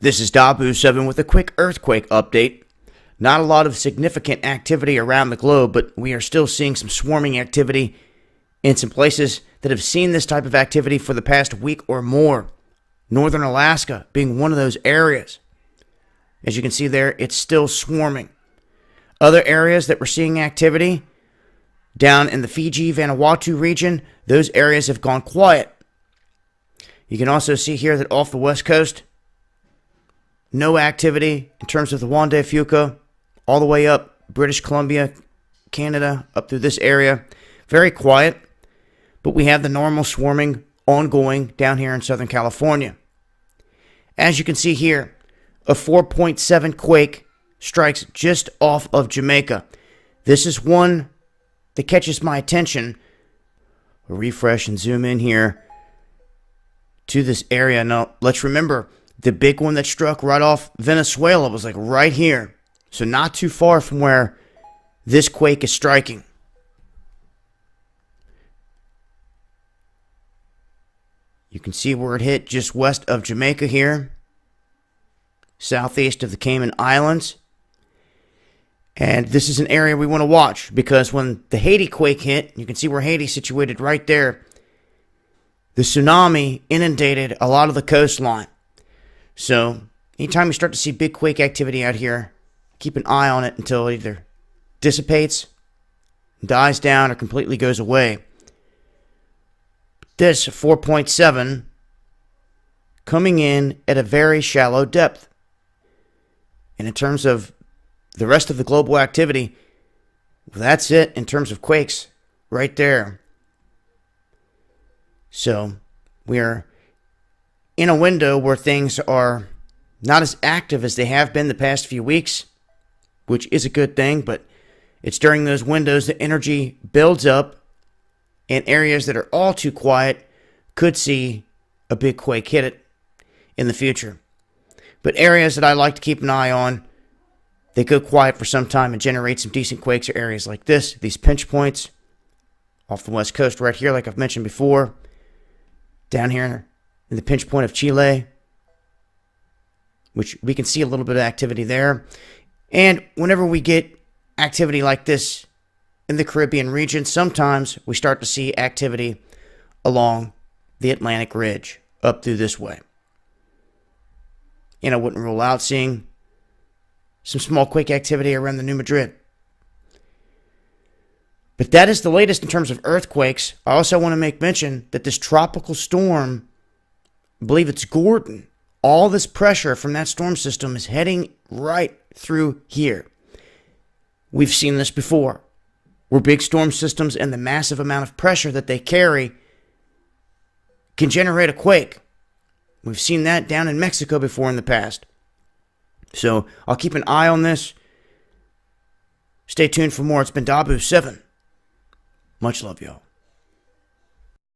This is Dabu7 with a quick earthquake update. Not a lot of significant activity around the globe, but we are still seeing some swarming activity in some places that have seen this type of activity for the past week or more. Northern Alaska being one of those areas. As you can see there, it's still swarming. Other areas that we're seeing activity, down in the Fiji, Vanuatu region, those areas have gone quiet. You can also see here that off the west coast, no activity in terms of the Juan de Fuca, all the way up British Columbia, Canada, up through this area. Very quiet, but we have the normal swarming ongoing down here in Southern California. As you can see here, a 4.7 quake strikes just off of Jamaica. This is one that catches my attention. I'll refresh and zoom in here to this area. Now, let's remember, the big one that struck right off Venezuela was like right here. So not too far from where this quake is striking. You can see where it hit just west of Jamaica here. Southeast of the Cayman Islands. And this is an area we want to watch because when the Haiti quake hit, you can see where Haiti's situated right there. The tsunami inundated a lot of the coastline. So, anytime you start to see big quake activity out here, keep an eye on it until it either dissipates, dies down, or completely goes away. This 4.7 coming in at a very shallow depth. And in terms of the rest of the global activity, that's it in terms of quakes right there. So, we are in a window where things are not as active as they have been the past few weeks, which is a good thing, but it's during those windows that energy builds up, and areas that are all too quiet could see a big quake hit it in the future. But areas that I like to keep an eye on, they go quiet for some time and generate some decent quakes, are areas like this, these pinch points off the west coast right here, like I've mentioned before, down here in the pinch point of Chile, which we can see a little bit of activity there. And whenever we get activity like this in the Caribbean region, sometimes we start to see activity along the Atlantic Ridge up through this way. And I wouldn't rule out seeing some small quake activity around the New Madrid. But that is the latest in terms of earthquakes. I also want to make mention that this tropical storm, I believe it's Gordon, all this pressure from that storm system is heading right through here. We've seen this before, where big storm systems and the massive amount of pressure that they carry can generate a quake. We've seen that down in Mexico before in the past. So I'll keep an eye on this. Stay tuned for more. It's been Dabu7. Much love, y'all.